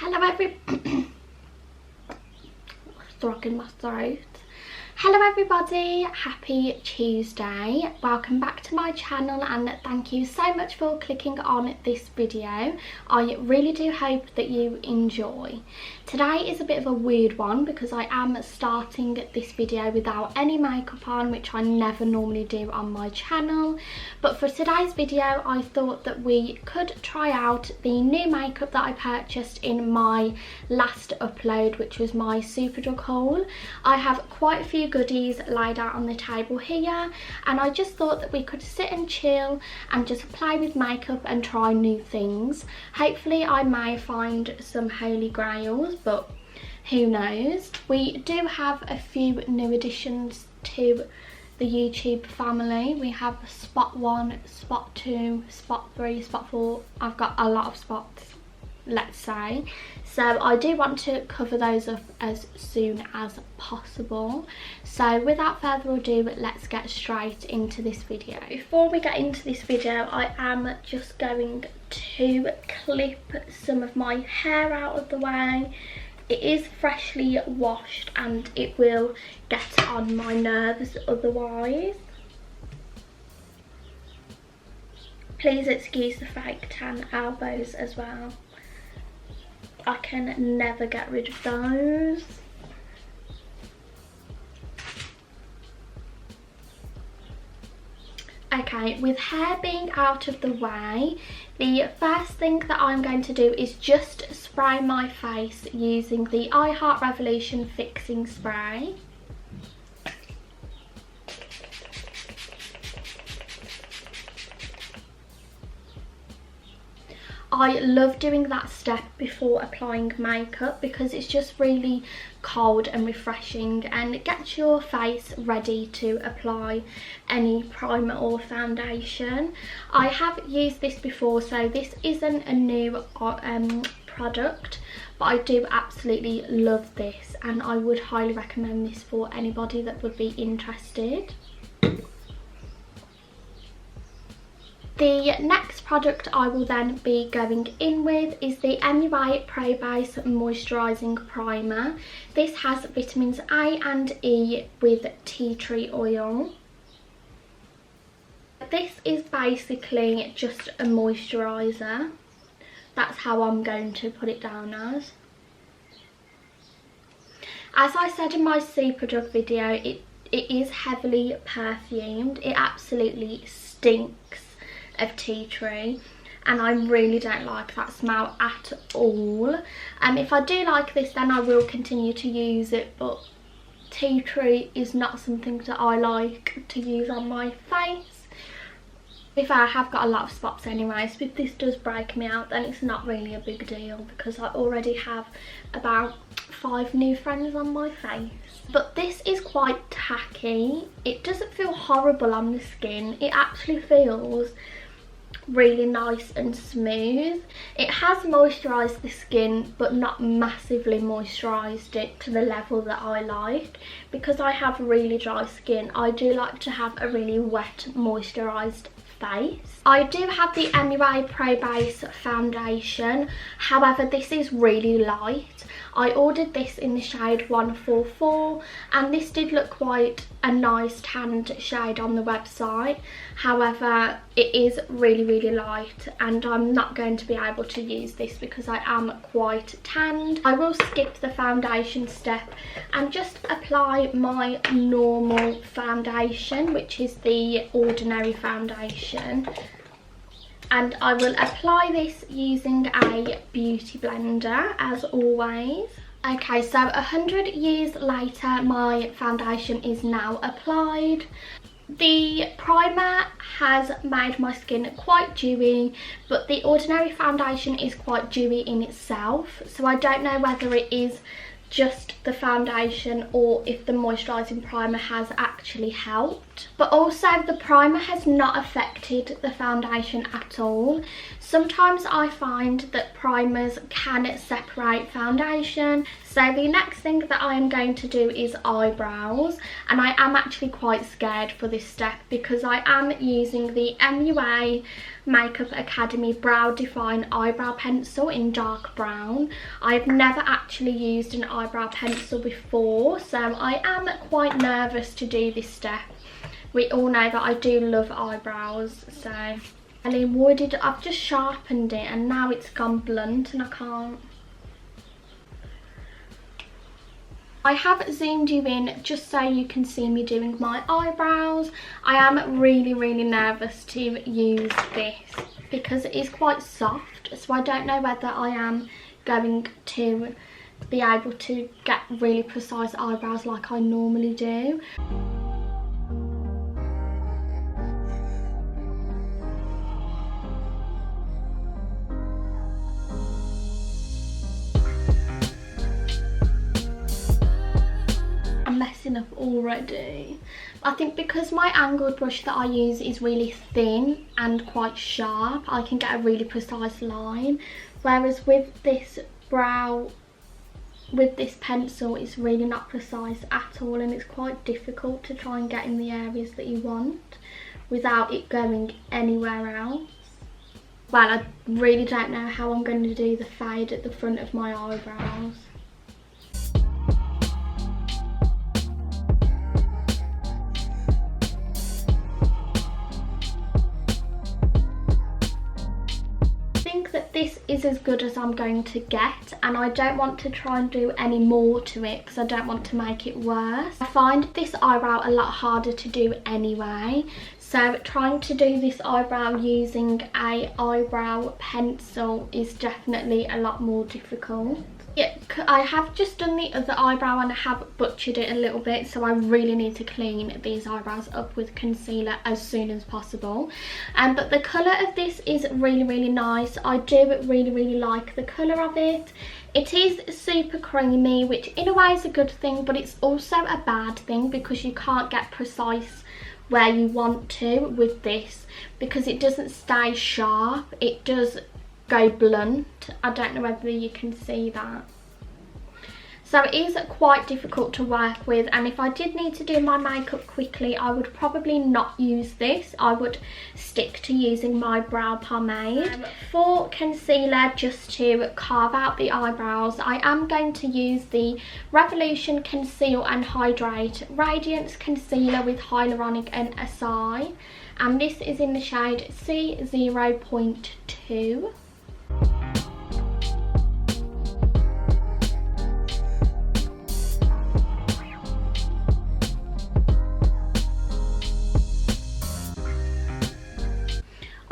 Hello Frog in my throat. Hello everybody, happy Tuesday. Welcome back to my channel and thank you so much for clicking on this video. I really do hope that you enjoy. Today is a bit of a weird one because I am starting this video without any makeup on, which I never normally do on my channel. But for today's video I thought that we could try out the new makeup that I purchased in my last upload, which was my Superdrug haul. I have quite a few goodies laid out on the table here and I just thought that we could sit and chill and just play with makeup and try new things. Hopefully I may find some holy grails, but who knows. We do have a few new additions to the YouTube family. We have spot 1, spot 2, spot 3, spot 4. I've got a lot of spots, let's say, so I do want to cover those up as soon as possible. So without further ado, let's get straight into this video. Before we get into this video, I am just going to clip some of my hair out of the way. It is freshly washed and it will get on my nerves otherwise. Please excuse the fake tan elbows as well. I can never get rid of those. Okay, with hair being out of the way, the first thing that I'm going to do is just spray my face using the I Heart Revolution Fixing Spray. I love doing that step before applying makeup because it's just really cold and refreshing and it gets your face ready to apply any primer or foundation. I have used this before, so this isn't a new product, but I do absolutely love this and I would highly recommend this for anybody that would be interested. The next product I will then be going in with is the MUA Pro Base Moisturising Primer. This has vitamins A and E with tea tree oil. This is basically just a moisturiser. That's how I'm going to put it down as. As I said in my Superdrug video, it is heavily perfumed. It absolutely stinks of tea tree and I really don't like that smell at all. If I do like this, then I will continue to use it, but tea tree is not something that I like to use on my face. If I have got a lot of spots anyway, so if this does break me out, then it's not really a big deal because I already have about 5 new friends on my face. But this is quite tacky. It doesn't feel horrible on the skin. It actually feels really nice and smooth. It has moisturised the skin but not massively moisturised it to the level that I like. Because I have really dry skin, I do like to have a really wet moisturised face. I do have the MUA Pro Base foundation, however this is really light. I ordered this in the shade 144 and this did look quite a nice tanned shade on the website. However, it is really light and I'm not going to be able to use this because I am quite tanned. I will skip the foundation step and just apply my normal foundation, which is the ordinary foundation. And I will apply this using a beauty blender as always. Okay, so 100 years later my foundation is now applied. The primer has made my skin quite dewy, but the ordinary foundation is quite dewy in itself, so I don't know whether it is just the foundation or if the moisturising primer has actually helped. But also the primer has not affected the foundation at all, Sometimes I find that primers can separate foundation, so the next thing that I am going to do is eyebrows, and I am actually quite scared for this step because I am using the MUA Makeup Academy Brow Define Eyebrow Pencil in dark brown. I've never actually used an eyebrow pencil before, so I am quite nervous to do this step. We all know that I do love eyebrows, so I've just sharpened it and now it's gone blunt and I can't. I have zoomed you in just so you can see me doing my eyebrows. I am really nervous to use this because it is quite soft, so I don't know whether I am going to be able to get really precise eyebrows like I normally do. Messing up already. I think because my angled brush that I use is really thin and quite sharp, I can get a really precise line, whereas with this pencil it's really not precise at all, and it's quite difficult to try and get in the areas that you want without it going anywhere else. Well, I really don't know how I'm going to do the fade at the front of my eyebrows. This is as good as I'm going to get, and I don't want to try and do any more to it because I don't want to make it worse. I find this eyebrow a lot harder to do anyway, so trying to do this eyebrow using a eyebrow pencil is definitely a lot more difficult. Yeah, I have just done the other eyebrow and I have butchered it a little bit, so I really need to clean these eyebrows up with concealer as soon as possible. But the colour of this is really nice. I do really like the colour of it. It is super creamy, which in a way is a good thing, but it's also a bad thing because you can't get precise where you want to with this because it doesn't stay sharp. It does go blunt. I don't know whether you can see that. So it is quite difficult to work with, and if I did need to do my makeup quickly, I would probably not use this. I would stick to using my brow pomade. For concealer, just to carve out the eyebrows, I am going to use the Revolution Conceal and Hydrate Radiance Concealer with Hyaluronic and Acai, and this is in the shade C0.2.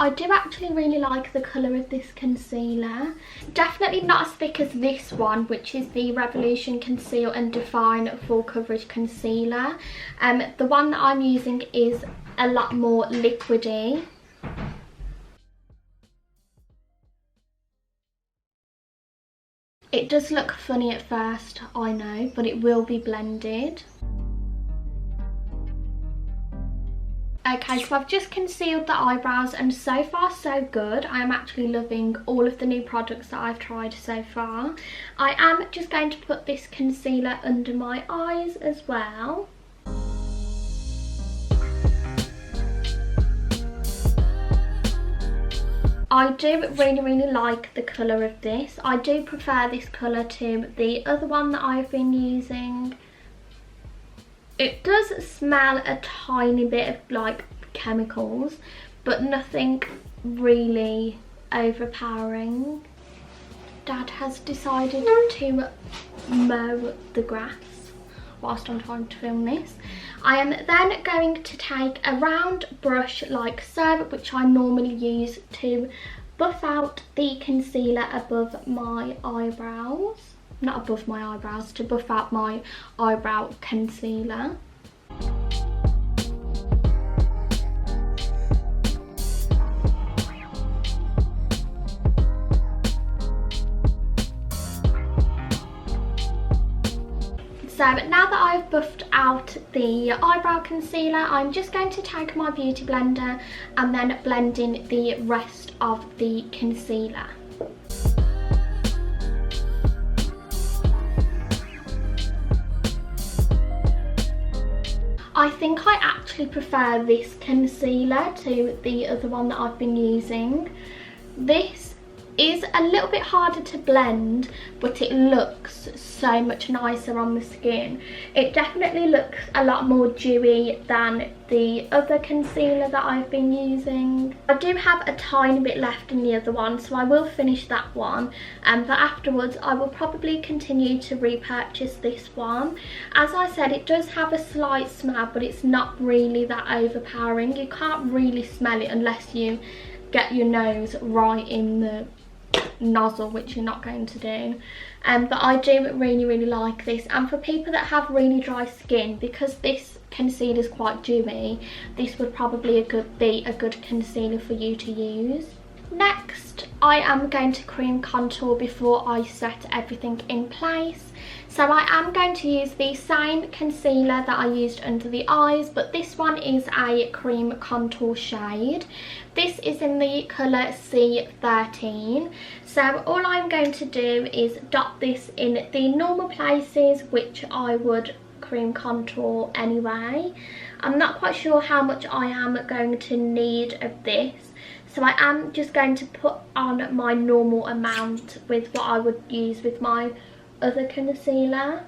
I do actually really like the colour of this concealer. Definitely not as thick as this one, which is the Revolution Conceal and Define Full Coverage Concealer. The one that I'm using is a lot more liquidy. It does look funny at first, I know, but it will be blended. Okay, so I've just concealed the eyebrows and so far so good. I am actually loving all of the new products that I've tried so far. I am just going to put this concealer under my eyes as well. I do really like the colour of this. I do prefer this colour to the other one that I've been using. It does smell a tiny bit of like chemicals, but nothing really overpowering. Dad has decided to mow the grass whilst I'm trying to film this. I am then going to take a round brush like so, which I normally use to buff out the concealer above my eyebrows. Not above my eyebrows, to buff out my eyebrow concealer. So now that I've buffed out the eyebrow concealer, I'm just going to take my beauty blender and then blend in the rest of the concealer. I think I actually prefer this concealer to the other one that I've been using. This is a little bit harder to blend, but it looks so much nicer on the skin. It definitely looks a lot more dewy than the other concealer that I've been using. I do have a tiny bit left in the other one, so I will finish that one, but afterwards I will probably continue to repurchase this one. As I said, it does have a slight smell, but it's not really that overpowering. You can't really smell it unless you get your nose right in the nozzle, which you're not going to do, but I do really like this. And for people that have really dry skin, because this concealer is quite dewy, this would probably be a good concealer for you to use. Next, I am going to cream contour before I set everything in place. So I am going to use the same concealer that I used under the eyes, but this one is a cream contour shade. This is in the colour C13. So all I'm going to do is dot this in the normal places which I would cream contour anyway. I'm not quite sure how much I am going to need of this, so I am just going to put on my normal amount with what I would use with my other concealer.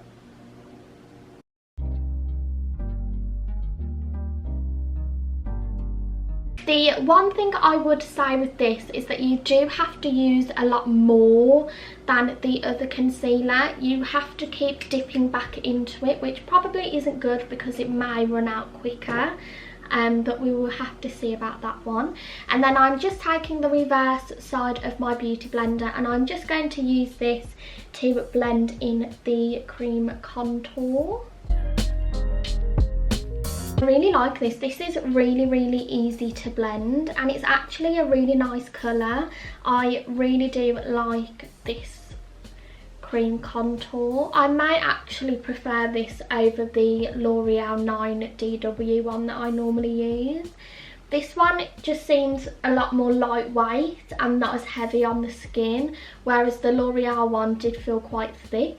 The one thing I would say with this is that you do have to use a lot more than the other concealer. You have to keep dipping back into it, which probably isn't good because it may run out quicker. But we will have to see about that one. And then I'm just taking the reverse side of my beauty blender and I'm just going to use this to blend in the cream contour. I really like this. This is really easy to blend and it's actually a really nice colour. I really do like this cream contour. I may actually prefer this over the L'Oreal 9DW one that I normally use. This one just seems a lot more lightweight and not as heavy on the skin, whereas the L'Oreal one did feel quite thick.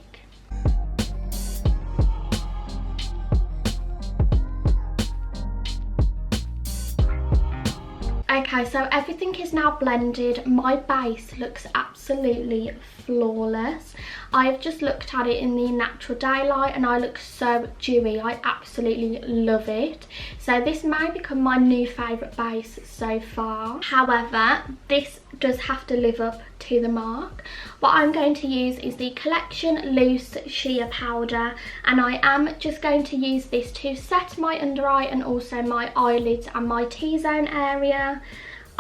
Okay, so everything is now blended. My base looks absolutely flawless. I've just looked at it in the natural daylight and I look so dewy. I absolutely love it. So this may become my new favourite base so far. However, this does have to live up to the mark. What I'm going to use is the Collection Loose Sheer Powder, and I am just going to use this to set my under eye and also my eyelids and my T-zone area.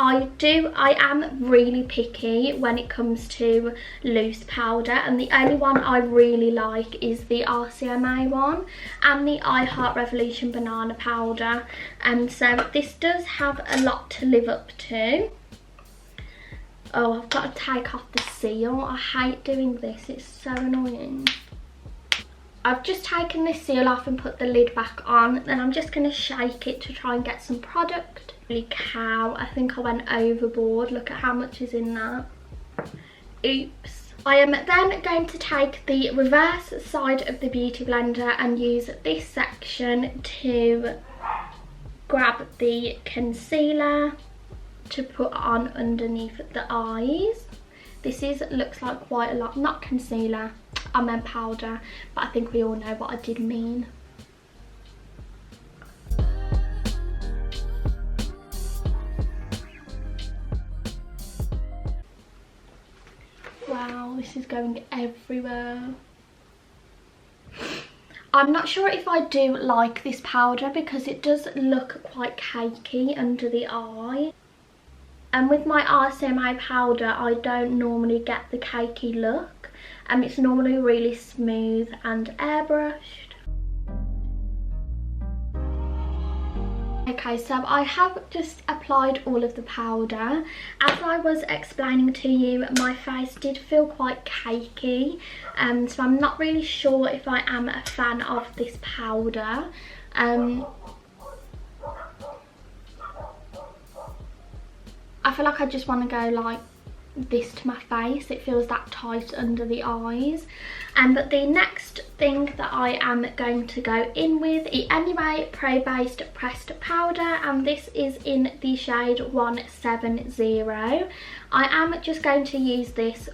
I am really picky when it comes to loose powder, and the only one I really like is the RCMA one and the I Heart Revolution banana powder, and so this does have a lot to live up to. Oh, I've got to take off the seal. I hate doing this, it's so annoying. I've just taken this seal off and put the lid back on, then I'm just going to shake it to try and get some product. Holy cow, I think I went overboard. Look at how much is in that. Oops. I am then going to take the reverse side of the beauty blender and use this section to grab the concealer to put on underneath the eyes. This looks like quite a lot, not concealer, I meant powder, but I think we all know what I did mean. Wow, this is going everywhere. I'm not sure if I do like this powder because it does look quite cakey under the eye. And with my RCMA powder, I don't normally get the cakey look. It's normally really smooth and airbrushed. Okay, so I have just applied all of the powder. As I was explaining to you, my face did feel quite cakey, so I'm not really sure if I am a fan of this powder. I feel like I just want to go like this to my face. It feels that tight under the eyes. But the next thing that I am going to go in with is 𝓁𝑜𝓋𝑒 Pro Based Pressed Powder, and this is in the shade 170. I am just going to use this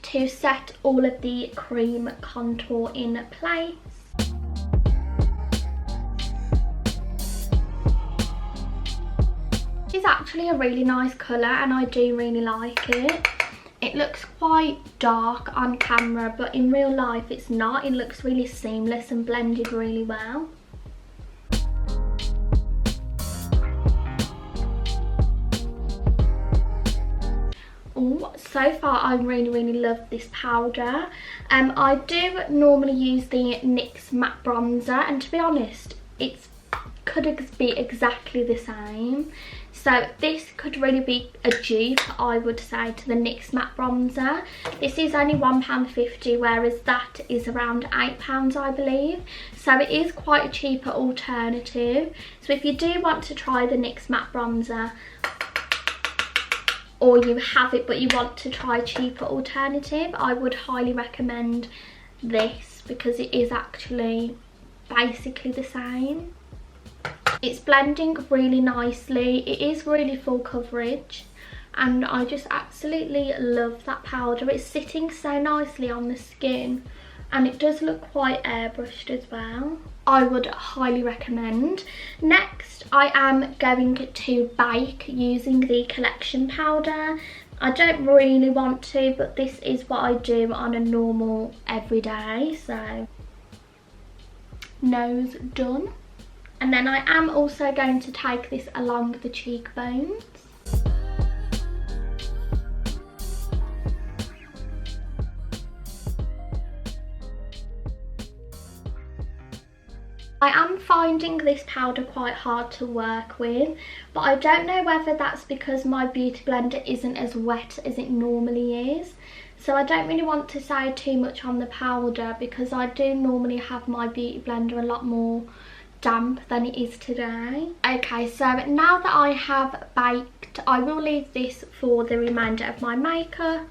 to set all of the cream contour in place. It's actually a really nice colour and I do really like it. It looks quite dark on camera, but in real life it's not. It looks really seamless and blended really well. Oh, so far I really love this powder. I do normally use the NYX matte bronzer, and to be honest, it could be exactly the same. So this could really be a dupe, I would say, to the NYX matte bronzer. This is only £1.50, whereas that is around £8, I believe. So it is quite a cheaper alternative. So if you do want to try the NYX matte bronzer, or you have it but you want to try a cheaper alternative, I would highly recommend this because it is actually basically the same. It's blending really nicely. It is really full coverage and I just absolutely love that powder. It's sitting so nicely on the skin and it does look quite airbrushed as well. I would highly recommend. Next, I am going to bake using the collection powder. I don't really want to, but this is what I do on a normal everyday. So, nose done. And then I am also going to take this along the cheekbones. I am finding this powder quite hard to work with, but I don't know whether that's because my beauty blender isn't as wet as it normally is. So I don't really want to say too much on the powder because I do normally have my beauty blender a lot more damp than it is today. Okay, so now that I have baked, I will leave this for the remainder of my makeup,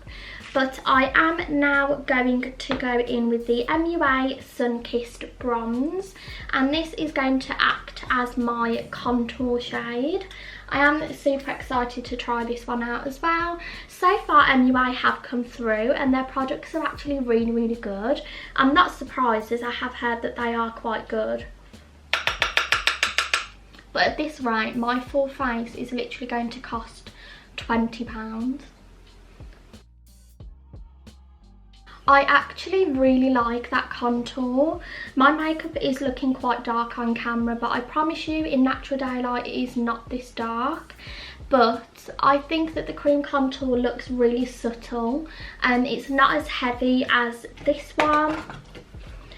but I am now going to go in with the MUA Sun Kissed Bronze, and this is going to act as my contour shade. I am super excited to try this one out as well. So far MUA have come through and their products are actually really good. I'm not surprised as I have heard that they are quite good. But at this rate, my full face is literally going to cost £20. I actually really like that contour. My makeup is looking quite dark on camera, but I promise you in natural daylight it is not this dark. But I think that the cream contour looks really subtle and it's not as heavy as this one.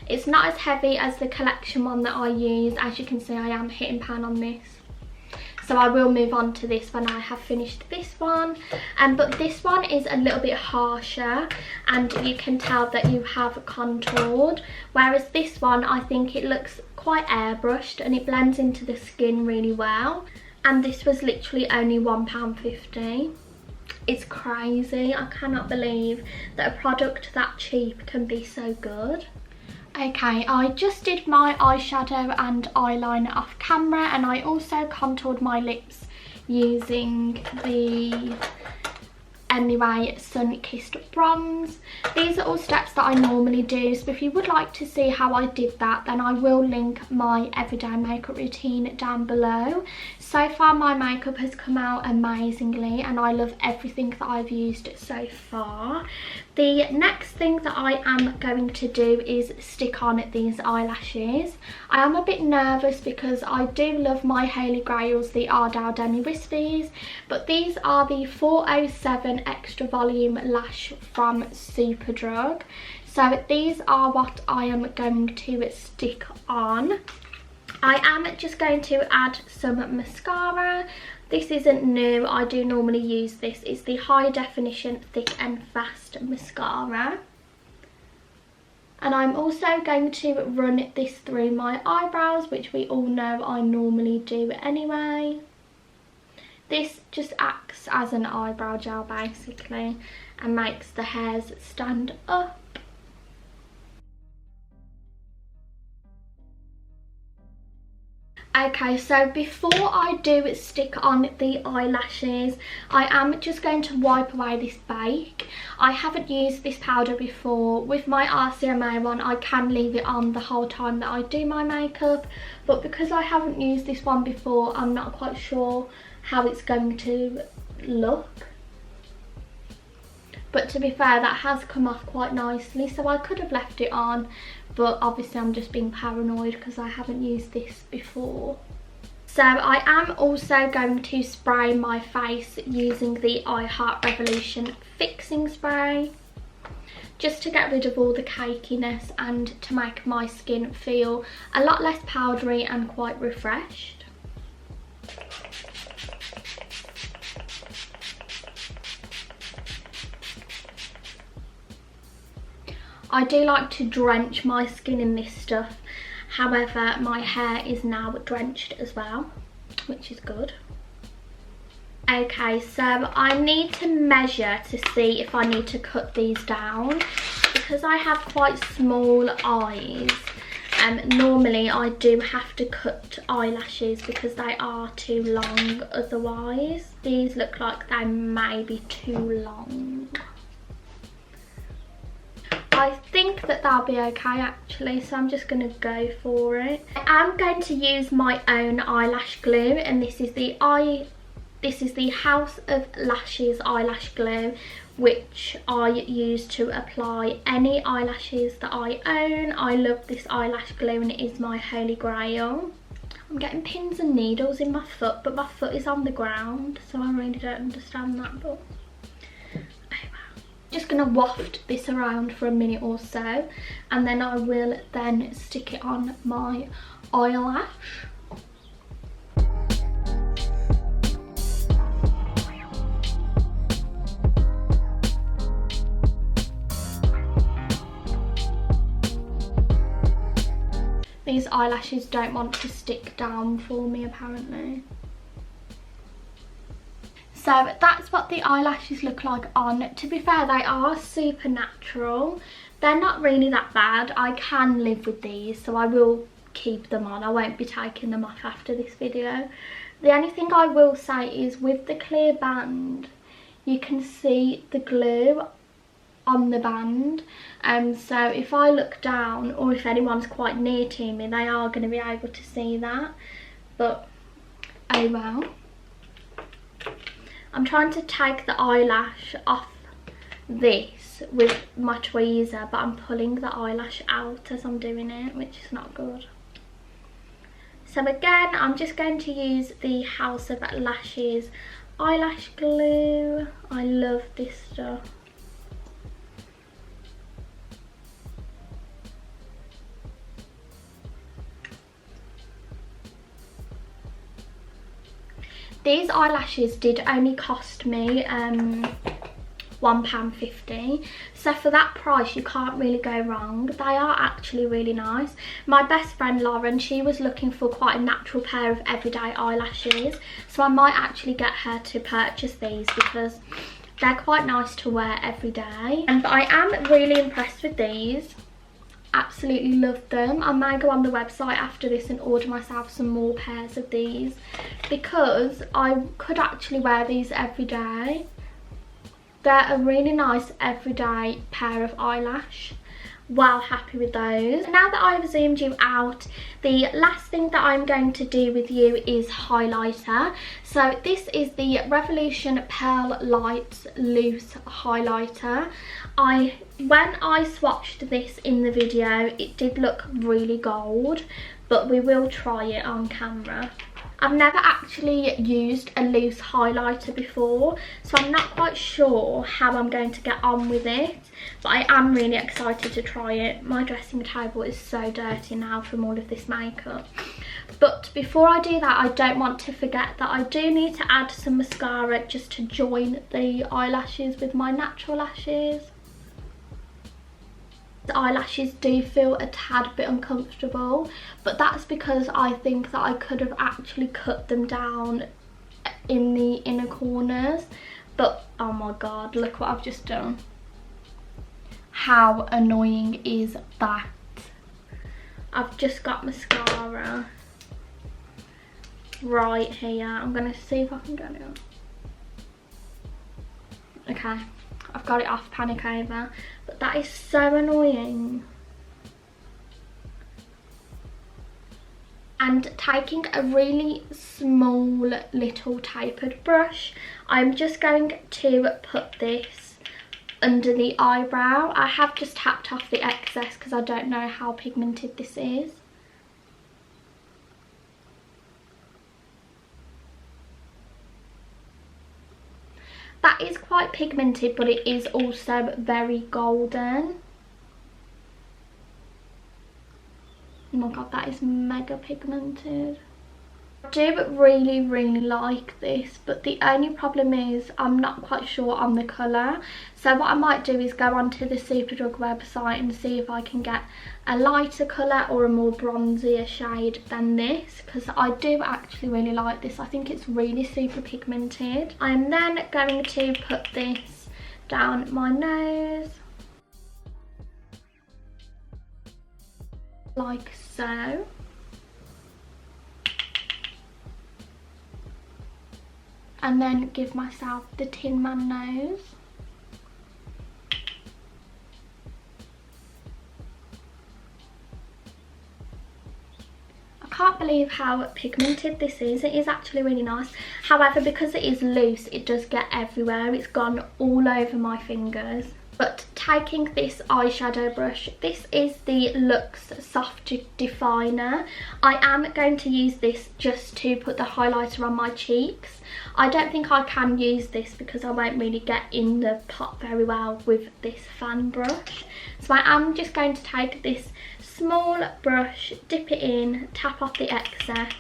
It's not as heavy as the collection one that I use. As you can see, I am hitting pan on this. So I will move on to this when I have finished this one. But this one is a little bit harsher and you can tell that you have contoured. Whereas this one, I think it looks quite airbrushed and it blends into the skin really well. And this was literally only £1.50. It's crazy. I cannot believe that a product that cheap can be so good. Okay, I just did my eyeshadow and eyeliner off camera and I also contoured my lips using the MUA Sun Kissed Bronze. These are all steps that I normally do, so if you would like to see how I did that, then I will link my everyday makeup routine down below. So far my makeup has come out amazingly and I love everything that I've used so far. The next thing that I am going to do is stick on these eyelashes. I am a bit nervous because I do love my Hailey Grails, the Ardell Demi Wispies, but these are the 407 Extra Volume Lash from Superdrug. So these are what I am going to stick on. I am just going to add some mascara. This isn't new, I do normally use this. It's the High Definition Thick and Fast Mascara. And I'm also going to run this through my eyebrows, which we all know I normally do anyway. This just acts as an eyebrow gel basically and makes the hairs stand up. Okay, so before I do stick on the eyelashes, I am just going to wipe away this bake. I haven't used this powder before. With my RCMA one, I can leave it on the whole time that I do my makeup, but because I haven't used this one before, I'm not quite sure how it's going to look. But to be fair, that has come off quite nicely, so I could have left it on, but obviously I'm just being paranoid because I haven't used this before. So I am also going to spray my face using the I Heart Revolution Fixing Spray, just to get rid of all the cakiness and to make my skin feel a lot less powdery and quite refreshed. I do like to drench my skin in this stuff, however my hair is now drenched as well, which is good. Okay, so I need to measure to see if I need to cut these down, because I have quite small eyes. Normally I do have to cut eyelashes because they are too long otherwise. These look like they may be too long. I think that that'll be okay actually, so I'm just going to go for it. I am going to use my own eyelash glue, and this is the House of Lashes eyelash glue, which I use to apply any eyelashes that I own. I love this eyelash glue and it is my holy grail. I'm getting pins and needles in my foot, but my foot is on the ground, so I really don't understand that, but just going to waft this around for a minute or so, and then I will then stick it on my eyelash. These eyelashes don't want to stick down for me apparently. So that's what the eyelashes look like on. To be fair, they are super natural. They're not really that bad. I can live with these, so I will keep them on. I won't be taking them off after this video. The only thing I will say is with the clear band, you can see the glue on the band. So if I look down, or if anyone's quite near to me, they are going to be able to see that. But oh well. I'm trying to take the eyelash off this with my tweezer, but I'm pulling the eyelash out as I'm doing it, which is not good. So again, I'm just going to use the House of Lashes eyelash glue. I love this stuff. These eyelashes did only cost me £1.50, so for that price you can't really go wrong. They are actually really nice. My best friend Lauren, she was looking for quite a natural pair of everyday eyelashes, so I might actually get her to purchase these because they're quite nice to wear every day. But I am really impressed with these. Absolutely love them. I may go on the website after this and order myself some more pairs of these, because I could actually wear these every day. They're a really nice everyday pair of eyelash. Well happy with those. Now that I've zoomed you out, the last thing that I'm going to do with you is highlighter. So this is the Revolution Pearl Lights Loose Highlighter. When I swatched this in the video, it did look really gold, but we will try it on camera. I've never actually used a loose highlighter before, so I'm not quite sure how I'm going to get on with it, but I am really excited to try it. My dressing table is so dirty now from all of this makeup. But before I do that, I don't want to forget that I do need to add some mascara just to join the eyelashes with my natural lashes. The eyelashes do feel a tad bit uncomfortable, but that's because I think that I could have actually cut them down in the inner corners. But oh my god, look what I've just done. How annoying is that? I've just got mascara right here. I'm gonna see if I can get it on. Okay, I've got it off, panic over. But that is so annoying. And taking a really small little tapered brush, I'm just going to put this under the eyebrow. I have just tapped off the excess because I don't know how pigmented this is. That is quite pigmented, but it is also very golden. Oh my god, that is mega pigmented. I do really like this, but the only problem is I'm not quite sure on the colour. So what I might do is go onto the Superdrug website and see if I can get a lighter colour or a more bronzier shade than this, because I do actually really like this. I think it's really super pigmented. I am then going to put this down my nose, like so. And then give myself the Tin Man nose. I can't believe how pigmented this is. It is actually really nice. However, because it is loose, it does get everywhere. It's gone all over my fingers. But taking this eyeshadow brush, this is the NYX Soft Definer. I am going to use this just to put the highlighter on my cheeks. I don't think I can use this because I won't really get in the pot very well with this fan brush. So I am just going to take this small brush, dip it in, tap off the excess.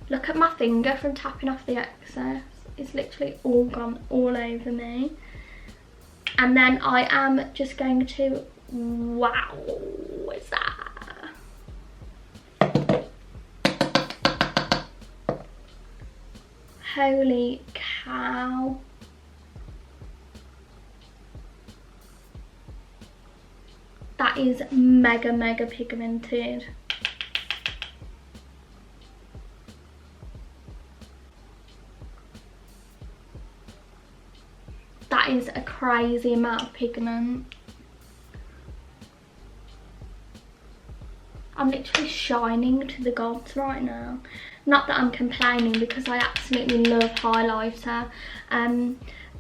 Look at my finger from tapping off the excess. It's literally all gone all over me. And then I am just going to, wow, what's that? Holy cow. That is mega pigmented. That is a crazy amount of pigment. I'm literally shining to the gods right now. Not that I'm complaining, because I absolutely love highlighter.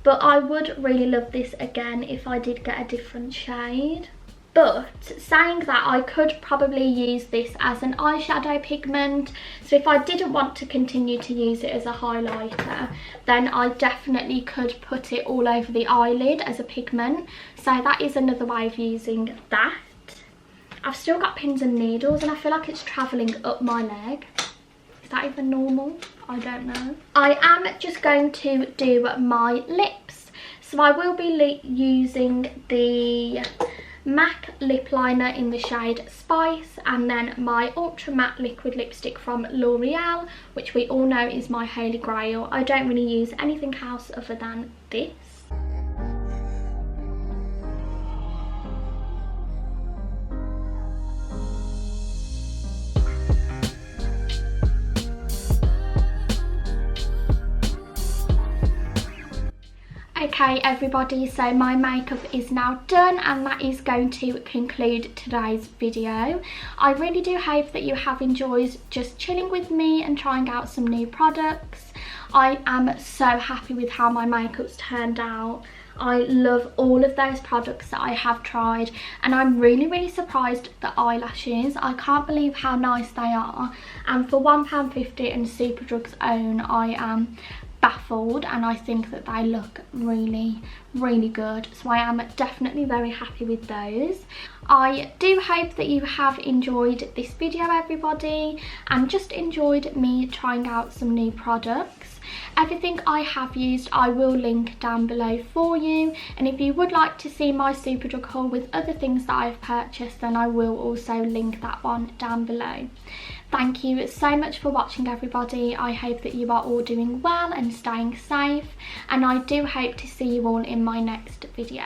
But I would really love this again if I did get a different shade. But saying that, I could probably use this as an eyeshadow pigment. So if I didn't want to continue to use it as a highlighter, then I definitely could put it all over the eyelid as a pigment. So that is another way of using that. I've still got pins and needles and I feel like it's travelling up my leg. Is that even normal? I don't know. I am just going to do my lips. So I will be using the MAC lip liner in the shade Spice, and then my ultra matte liquid lipstick from L'Oreal, which we all know is my holy grail. I don't really use anything else other than this. Okay everybody, so my makeup is now done and that is going to conclude today's video. I really do hope that you have enjoyed just chilling with me and trying out some new products. I am so happy with how my makeup's turned out. I love all of those products that I have tried, and I'm really surprised at the eyelashes. I can't believe how nice they are, and for £1.50 and Superdrug's own, I am baffled, and I think that they look really, really good. So I am definitely very happy with those. I do hope that you have enjoyed this video, everybody, and just enjoyed me trying out some new products. Everything I have used I will link down below for you, and if you would like to see my Superdrug haul with other things that I've purchased, then I will also link that one down below. Thank you so much for watching, everybody. I hope that you are all doing well and staying safe, and I do hope to see you all in my next video.